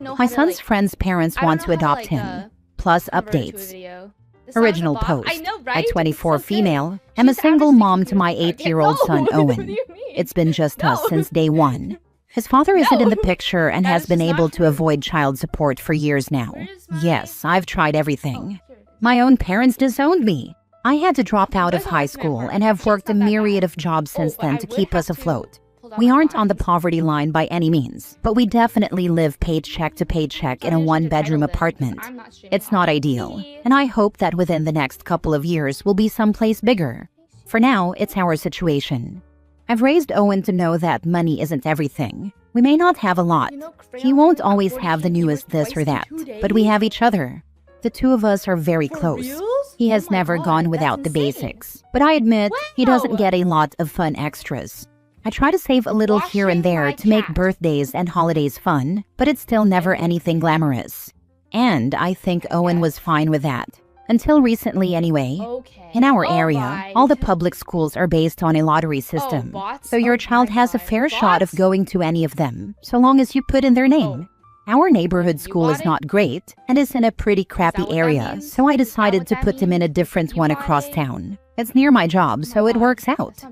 My son's friend's parents want to adopt him. Plus updates. Original post. I, 24 female, am a single mom to my 8-year-old son Owen. It's been just us since day one. His father isn't in the picture and has been able to avoid child support for years now. Yes, I've tried everything. My own parents disowned me. I had to drop out of high school and have worked a myriad of jobs since then to keep us afloat. We aren't on the poverty line by any means, but we definitely live paycheck to paycheck in a one-bedroom apartment. It's not ideal, and I hope that within the next couple of years we'll be someplace bigger. For now, it's our situation. I've raised Owen to know that money isn't everything. We may not have a lot. He won't always have the newest this or that, but we have each other. The two of us are very close. He has never gone without the basics, but I admit he doesn't get a lot of fun extras. I try to save a little here and there to make birthdays and holidays fun, but it's still never anything glamorous. And I think Owen was fine with that. Until recently anyway. In our area, all the public schools are based on a lottery system, so your child has a fair shot of going to any of them, so long as you put in their name. Our neighborhood school is not great and is in a pretty crappy area, so I decided to put him in a different one across town. It's near my job, so it works out.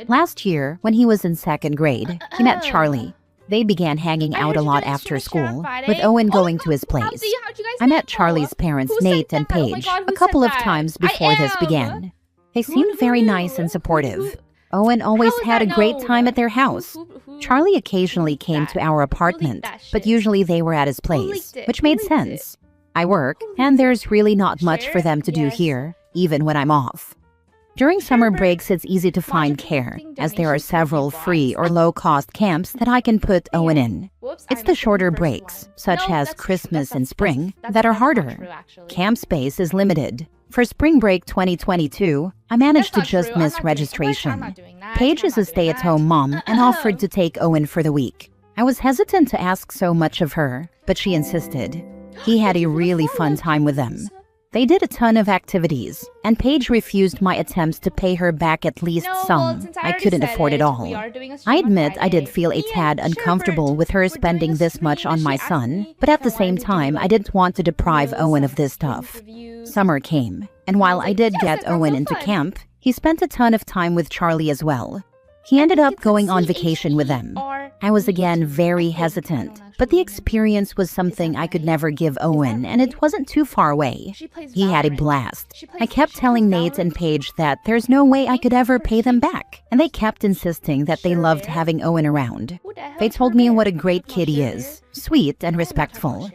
Last year, when he was in 2nd grade, he met Charlie. They began hanging out a lot after school, with Owen going to his place. I met Charlie's parents, Nate and Paige, a couple of times before this began. They seemed very nice and supportive. Owen always had a great time at their house. Charlie occasionally came to our apartment, but usually they were at his place, which made sense. I work, and there's really not much for them to do here, even when I'm off. During summer breaks, it's easy to find care, as there are several free or low-cost camps that I can put Owen in. It's the shorter breaks, such as Christmas and spring, that are harder. Camp space is limited. For spring break 2022, I managed to just miss registration. Paige is a stay-at-home mom and offered to take Owen for the week. I was hesitant to ask so much of her, but she insisted. He had a really fun time with them. They did a ton of activities, and Paige refused my attempts to pay her back at least some. I couldn't afford it all. I admit I did feel a tad uncomfortable with her spending this much on my son, but at the same time, I didn't want to deprive Owen of this stuff. Summer came, and while I did get Owen into camp, he spent a ton of time with Charlie as well. He ended up going on vacation with them. I was again very hesitant, but the experience was something I could never give Owen, and it wasn't too far away. He had a blast. I kept telling Nate and Paige that there's no way I could ever pay them back, and they kept insisting that they loved having Owen around. They told me what a great kid he is, sweet and respectful.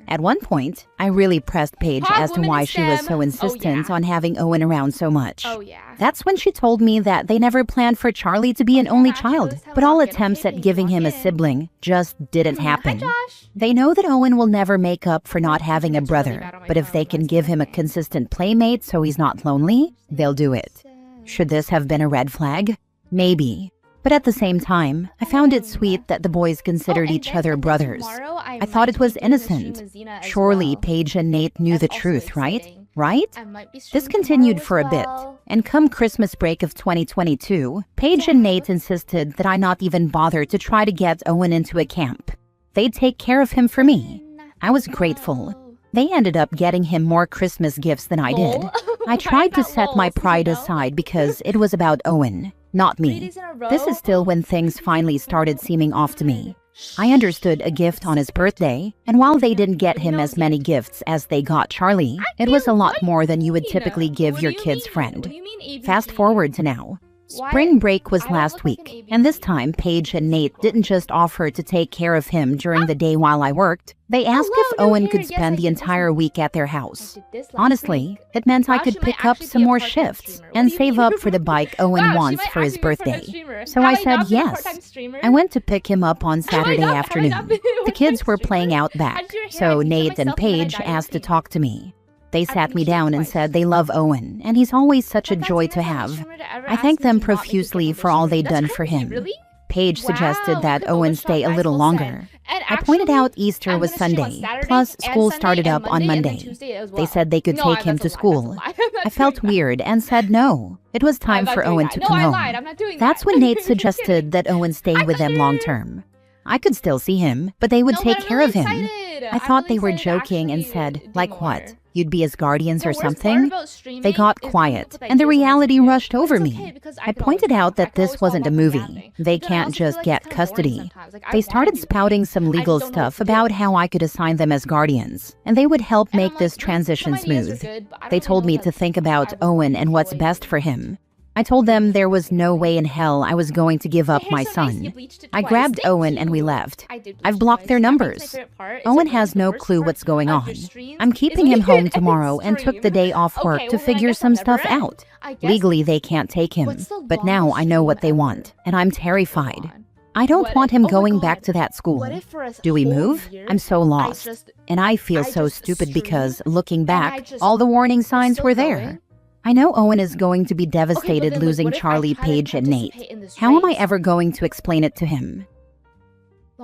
At one point, I really pressed Paige as to why she was so insistent on having Owen around so much. That's when she told me that they never planned for Charlie to be an only child, but all attempts at giving him a sibling just didn't happen. They know that Owen will never make up for not having a brother, but if they can give him a consistent playmate so he's not lonely, they'll do it. Should this have been a red flag? Maybe. But at the same time, I found it sweet that the boys considered each other brothers. I thought it was innocent. Surely Paige and Nate knew the truth, right? This continued for a bit, and come Christmas break of 2022, Paige and Nate insisted that I not even bother to try to get Owen into a camp. They'd take care of him for me. I was grateful. They ended up getting him more Christmas gifts than I did. I tried to set my pride aside because it was about Owen, not me. This is still when things finally started seeming off to me. I understood a gift on his birthday, and while they didn't get him as many gifts as they got Charlie, it was a lot more than you would typically give your kid's friend. Fast forward to now. Spring break was last week, and this time Paige and Nate didn't just offer to take care of him during the day while I worked. They asked if Owen could spend the entire week at their house. Honestly, it meant I could pick up some more shifts and save up for the bike Owen wants for his birthday. So I said yes. I went to pick him up on Saturday afternoon. The kids were playing out back, so Nate and Paige asked to talk to me. They sat me down and said they love Owen, and he's always such a joy to have. I thanked them profusely for all they'd done for him. Paige suggested that Owen stay a little longer. I pointed out Easter was Sunday, plus school started up on Monday. They said they could take him to school. I felt weird and said no. It was time for Owen to come home. That's when Nate suggested that Owen stay with them long term. I could still see him, but they would take care of him. I thought they were joking and said, like what? You'd be his guardians or something? They got quiet, and the reality rushed over me. I pointed out that this wasn't a movie. They can't just get custody. They started spouting some legal stuff about how I could assign them as guardians, and they would help make this transition smooth. They told me to think about Owen and what's best for him. I told them there was no way in hell I was going to give up my son. I grabbed Owen and we left. I've blocked their numbers. Owen has no clue what's going on. I'm keeping him home tomorrow and took the day off work to figure some stuff out. Legally, they can't take him, but now I know what they want, and I'm terrified. I don't want him going back to that school. Do we move? I'm so lost. And I feel so stupid because, looking back, all the warning signs were there. I know Owen is going to be devastated losing Charlie, Paige, and Nate. How am I ever going to explain it to him?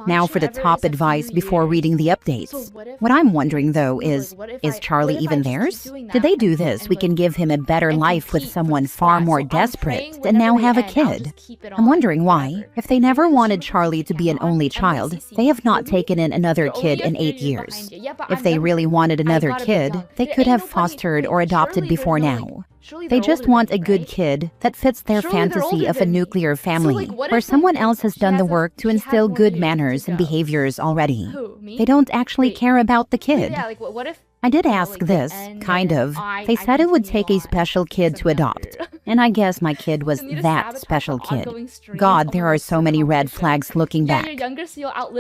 Now for the top advice before reading the updates. What I'm wondering though is Charlie even theirs? Did they do this? We can give him a better life with someone far more desperate and now have a kid. I'm wondering why, if they never wanted Charlie to be an only child, they have not taken in another kid in 8 years. If they really wanted another kid, they could have fostered or adopted before now. They just want a good kid that fits their fantasy of a nuclear family, where someone else has done the work to instill good manners and behaviors already. They don't actually care about the kid. I did ask this, kind of. They said it would take a special kid to adopt. And I guess my kid was that special kid. God, there are so many red flags looking back.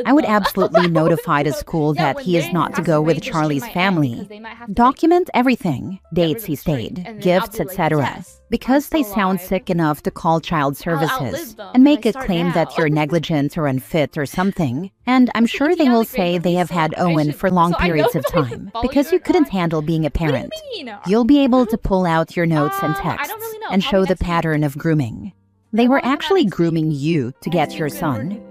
I would absolutely notify the school that he is not to go with Charlie's family. Document everything, dates he stayed, gifts, etc. Because they sound sick enough to call child services and make a claim that you're negligent or unfit or something. And I'm sure they will say they have had Owen for long periods of time because you couldn't handle being a parent. You'll be able to pull out your notes and texts and show the pattern of grooming. They were actually grooming you to get your son.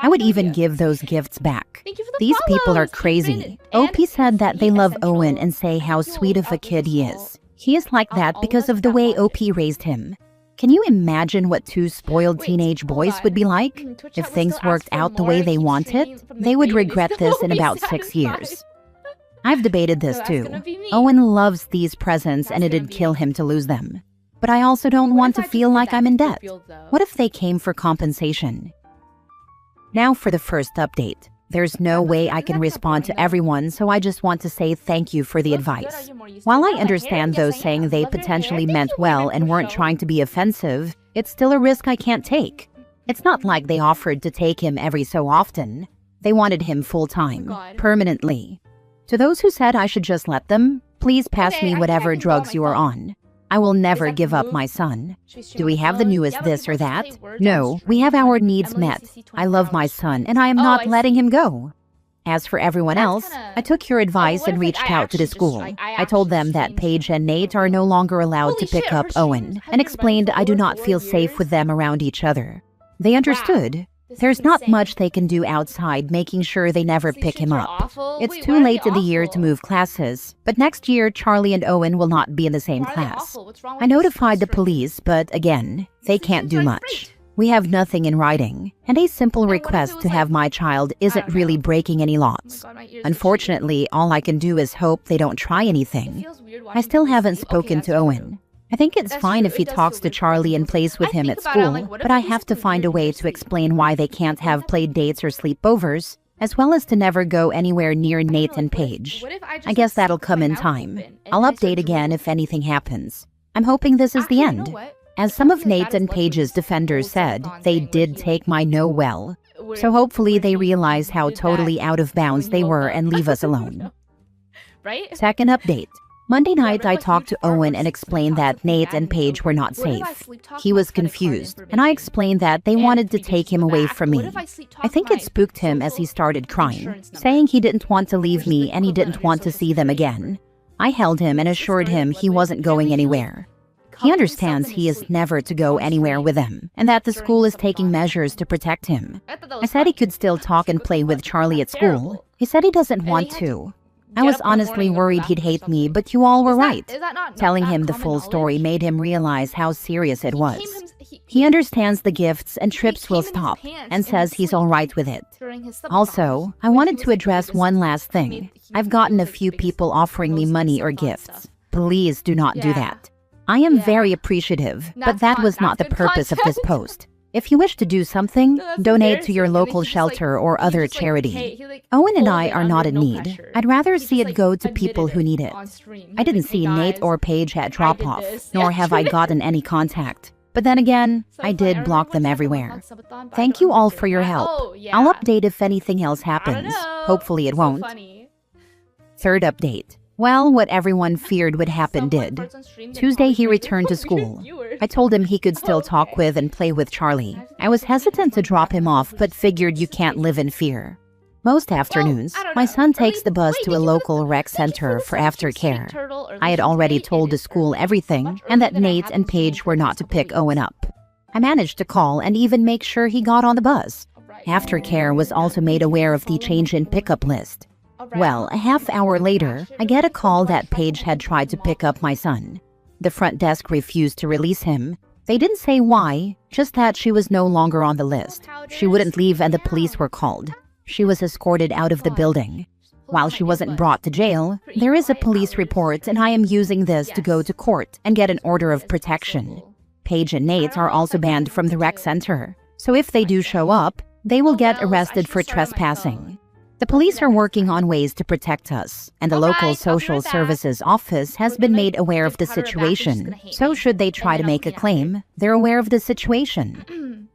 I would even give those gifts back. These people are crazy. OP said that they love Owen and say how sweet of a kid he is. He is like that because of the way OP raised him. Can you imagine what 2 spoiled teenage boys would be like? If things worked out the way they wanted, they would regret this in about 6 years. I've debated this too. Owen loves these presents and it'd kill him to lose them. But I also don't want to feel like I'm in debt. What if they came for compensation? Now for the first update. There's no way I can respond to everyone, so I just want to say thank you for the advice. While I understand those saying they potentially meant well and weren't trying to be offensive, it's still a risk I can't take. It's not like they offered to take him every so often. They wanted him full-time, permanently. To those who said I should just let them, please pass me whatever drugs you are on. I will never give up my son. Do we have the newest this or that? No, we have our needs met. I love my son and I am not letting him go. As for everyone else, I took your advice and reached out to the school. I told them that Paige and Nate are no longer allowed to pick up Owen and explained I do not feel safe with them around each other. They understood. There's not much they can do outside making sure they never pick him up. It's too late in the year to move classes, but next year Charlie and Owen will not be in the same class. I notified the police, but again, they can't do much. We have nothing in writing, and a simple request to have my child isn't really breaking any laws. Unfortunately, all I can do is hope they don't try anything. I still haven't spoken to Owen. I think it's fine if he talks to Charlie and plays with him at school, but I have to find a way to explain why they can't have play dates or sleepovers, as well as to never go anywhere near Nate and Paige. I guess that'll come in time. I'll update again if anything happens. I'm hoping this is the end. As some of Nate and Paige's defenders said, they did take my no well. So hopefully they realize how totally out of bounds they were and leave us alone. Second update. Monday night, I talked to Owen and explained that Nate and Paige were not safe. He was confused, and I explained that they wanted to take him away from me. I think it spooked him as he started crying, saying he didn't want to leave me and he didn't want to see them again. I held him and assured him he wasn't going anywhere. He understands he is never to go anywhere with them, and that the school is taking measures to protect him. I said he could still talk and play with Charlie at school. He said he doesn't want to. I was honestly worried he'd hate me, but you all were right. Telling him the full story made him realize how serious it was. He understands the gifts and trips will stop and says he's alright with it. Also, I wanted to address one last thing. I've gotten a few people offering me money or gifts. Please do not do that. I am very appreciative, but that was not the purpose of this post. If you wish to do something, donate to your local shelter or other charity. Owen and I are not in need. I'd rather see it go to people who need it. I didn't see Nate or Paige at drop-off, nor have I gotten any contact. But then again, I did block them everywhere. Thank you all for your help. I'll update if anything else happens. Hopefully it won't. Third update. Well, what everyone feared would happen did. Tuesday he returned to school. I told him he could still talk with and play with Charlie. I was hesitant to drop him off, but figured you can't live in fear. Most afternoons, my son takes the bus to a local rec center for aftercare. I had already told the school everything, and that Nate and Paige were not to pick Owen up. I managed to call and even make sure he got on the bus. Aftercare was also made aware of the change in pickup list. Well, a half hour later, I get a call that Paige had tried to pick up my son. The front desk refused to release him. They didn't say why, just that she was no longer on the list. She wouldn't leave and the police were called. She was escorted out of the building. While she wasn't brought to jail, there is a police report and I am using this to go to court and get an order of protection. Paige and Nate are also banned from the rec center, so if they do show up, they will get arrested for trespassing. The police are working on ways to protect us, and the local social services office has been made aware of the situation, so should they try to make a claim, they're aware of the situation.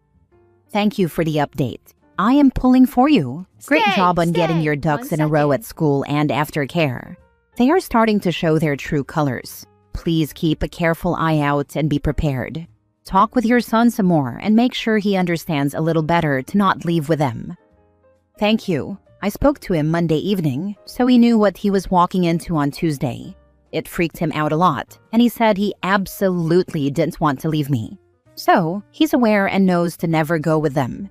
Thank you for the update. I am pulling for you. Great job on getting your ducks in a row at school and aftercare. They are starting to show their true colors. Please keep a careful eye out and be prepared. Talk with your son some more and make sure he understands a little better to not leave with them. Thank you. I spoke to him Monday evening, so he knew what he was walking into on Tuesday. It freaked him out a lot, and he said he absolutely didn't want to leave me. So, he's aware and knows to never go with them.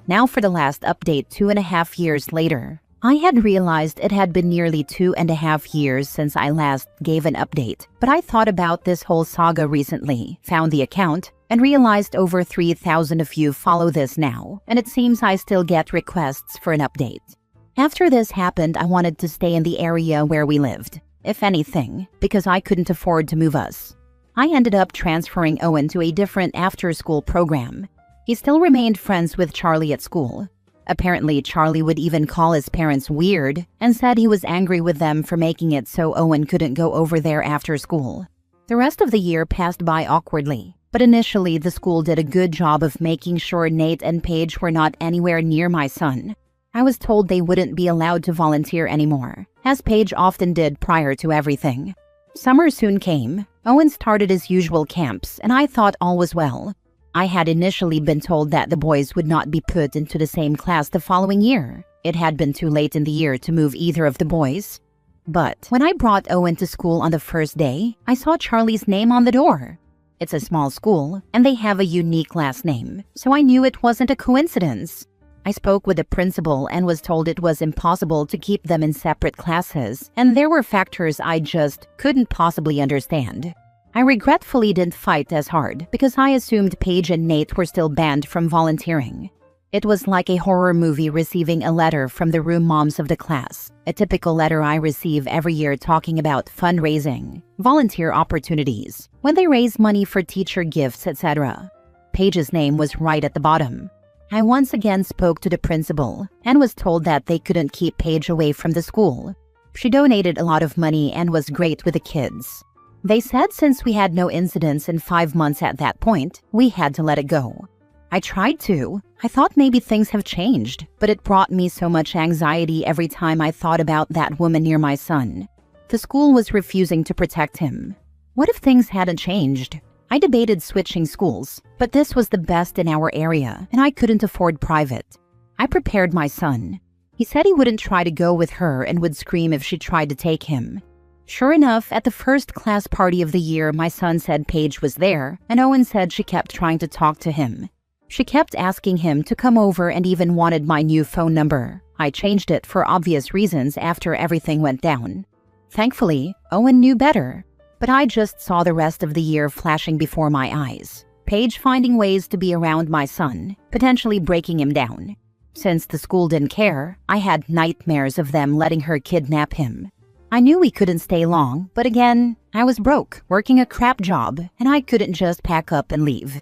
Now for the last update 2.5 years later. I had realized it had been nearly 2.5 years since I last gave an update, but I thought about this whole saga recently, found the account, and realized over 3,000 of you follow this now, and it seems I still get requests for an update. After this happened, I wanted to stay in the area where we lived, if anything, because I couldn't afford to move us. I ended up transferring Owen to a different after-school program. He still remained friends with Charlie at school. Apparently, Charlie would even call his parents weird and said he was angry with them for making it so Owen couldn't go over there after school. The rest of the year passed by awkwardly, but initially the school did a good job of making sure Nate and Paige were not anywhere near my son. I was told they wouldn't be allowed to volunteer anymore, as Paige often did prior to everything. Summer soon came. Owen started his usual camps, and I thought all was well. I had initially been told that the boys would not be put into the same class the following year. It had been too late in the year to move either of the boys. But when I brought Owen to school on the first day, I saw Charlie's name on the door. It's a small school, and they have a unique last name, so I knew it wasn't a coincidence. I spoke with the principal and was told it was impossible to keep them in separate classes, and there were factors I just couldn't possibly understand. I regretfully didn't fight as hard because I assumed Paige and Nate were still banned from volunteering. It was like a horror movie receiving a letter from the room moms of the class, a typical letter I receive every year talking about fundraising, volunteer opportunities, when they raise money for teacher gifts, etc. Paige's name was right at the bottom. I once again spoke to the principal and was told that they couldn't keep Paige away from the school. She donated a lot of money and was great with the kids. They said since we had no incidents in 5 months at that point, we had to let it go. I tried to. I thought maybe things have changed, but it brought me so much anxiety every time I thought about that woman near my son. The school was refusing to protect him. What if things hadn't changed? I debated switching schools, but this was the best in our area, and I couldn't afford private. I prepared my son. He said he wouldn't try to go with her and would scream if she tried to take him. Sure enough, at the first class party of the year, my son said Paige was there, and Owen said she kept trying to talk to him. She kept asking him to come over and even wanted my new phone number. I changed it for obvious reasons after everything went down. Thankfully, Owen knew better, but I just saw the rest of the year flashing before my eyes. Paige finding ways to be around my son, potentially breaking him down. Since the school didn't care, I had nightmares of them letting her kidnap him. I knew we couldn't stay long, but again, I was broke, working a crap job, and I couldn't just pack up and leave.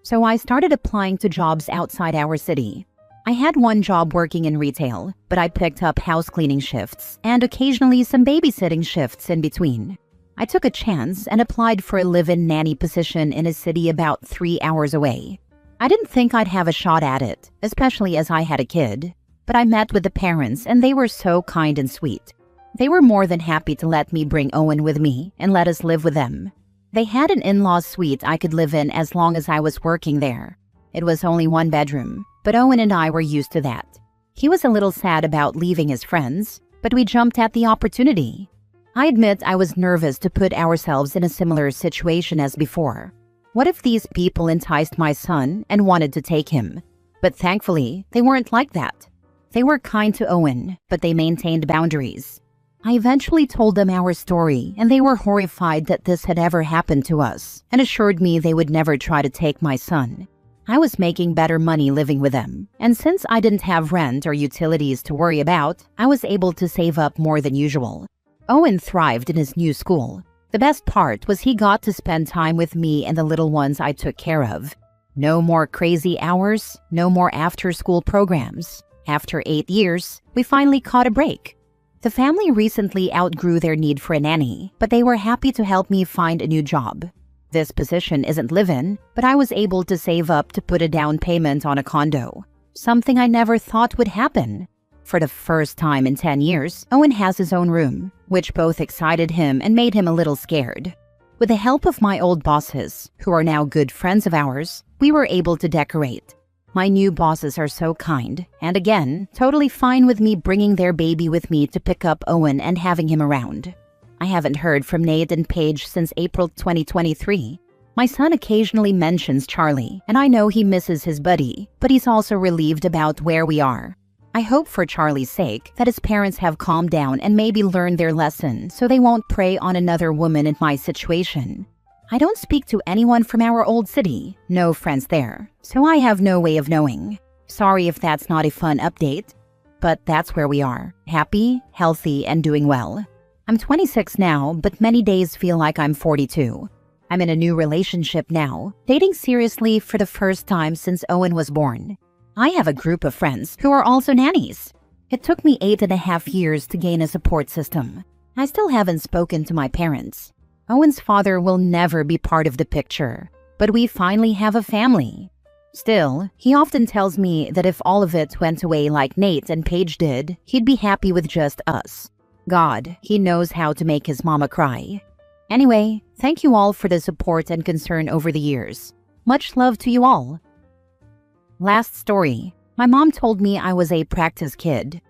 So I started applying to jobs outside our city. I had one job working in retail, but I picked up house cleaning shifts and occasionally some babysitting shifts in between. I took a chance and applied for a live-in nanny position in a city about 3 hours away. I didn't think I'd have a shot at it, especially as I had a kid, but I met with the parents and they were so kind and sweet. They were more than happy to let me bring Owen with me and let us live with them. They had an in-laws suite I could live in as long as I was working there. It was only 1 bedroom, but Owen and I were used to that. He was a little sad about leaving his friends, but we jumped at the opportunity. I admit I was nervous to put ourselves in a similar situation as before. What if these people enticed my son and wanted to take him? But thankfully, they weren't like that. They were kind to Owen, but they maintained boundaries. I eventually told them our story, and they were horrified that this had ever happened to us, and assured me they would never try to take my son. I was making better money living with them, and since I didn't have rent or utilities to worry about, I was able to save up more than usual. Owen thrived in his new school. The best part was he got to spend time with me and the little ones I took care of. No more crazy hours, no more after-school programs. After 8 years, we finally caught a break. The family recently outgrew their need for a nanny, but they were happy to help me find a new job. This position isn't live-in, but I was able to save up to put a down payment on a condo, something I never thought would happen. For the first time in 10 years, Owen has his own room, which both excited him and made him a little scared. With the help of my old bosses, who are now good friends of ours, we were able to decorate. My new bosses are so kind, and again, totally fine with me bringing their baby with me to pick up Owen and having him around. I haven't heard from Nate and Paige since April 2023. My son occasionally mentions Charlie, and I know he misses his buddy, but he's also relieved about where we are. I hope for Charlie's sake that his parents have calmed down and maybe learned their lesson so they won't prey on another woman in my situation. I don't speak to anyone from our old city, no friends there, so I have no way of knowing. Sorry if that's not a fun update, but that's where we are, happy, healthy, and doing well. I'm 26 now, but many days feel like I'm 42. I'm in a new relationship now, dating seriously for the first time since Owen was born. I have a group of friends who are also nannies. It took me 8.5 years to gain a support system. I still haven't spoken to my parents. Owen's father will never be part of the picture, but we finally have a family. Still, he often tells me that if all of it went away like Nate and Paige did, he'd be happy with just us. God, he knows how to make his mama cry. Anyway, thank you all for the support and concern over the years. Much love to you all. Last story. My mom told me I was a practice kid.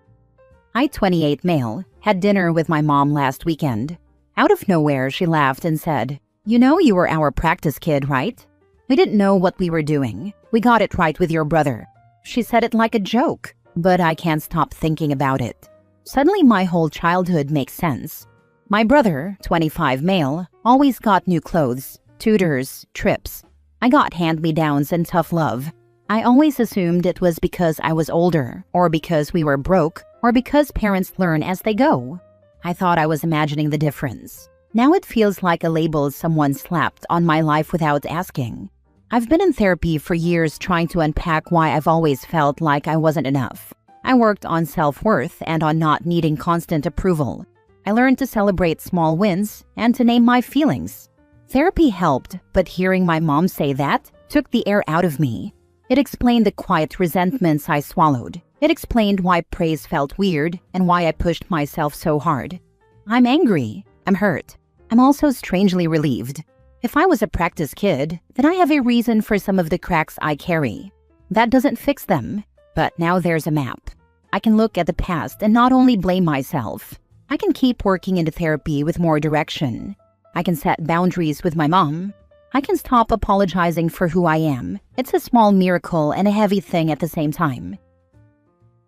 I, 28 male, had dinner with my mom last weekend. Out of nowhere, she laughed and said, "You know you were our practice kid, right? We didn't know what we were doing. We got it right with your brother." She said it like a joke, but I can't stop thinking about it. Suddenly, my whole childhood makes sense. My brother, 25 male, always got new clothes, tutors, trips. I got hand-me-downs and tough love. I always assumed it was because I was older, or because we were broke, or because parents learn as they go. I thought I was imagining the difference. Now it feels like a label someone slapped on my life without asking. I've been in therapy for years trying to unpack why I've always felt like I wasn't enough. I worked on self-worth and on not needing constant approval. I learned to celebrate small wins and to name my feelings. Therapy helped, but hearing my mom say that took the air out of me. It explained the quiet resentments I swallowed. It explained why praise felt weird and why I pushed myself so hard. I'm angry. I'm hurt. I'm also strangely relieved. If I was a practice kid, then I have a reason for some of the cracks I carry. That doesn't fix them, but now there's a map. I can look at the past and not only blame myself. I can keep working into therapy with more direction. I can set boundaries with my mom. I can stop apologizing for who I am. It's a small miracle and a heavy thing at the same time.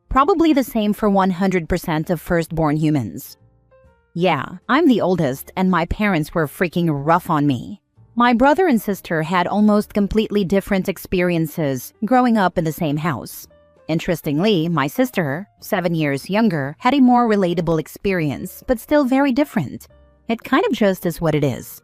Probably the same for 100% of firstborn humans. Yeah, I'm the oldest and my parents were freaking rough on me. My brother and sister had almost completely different experiences growing up in the same house. Interestingly, my sister, 7 years younger, had a more relatable experience, but still very different. It kind of just is what it is.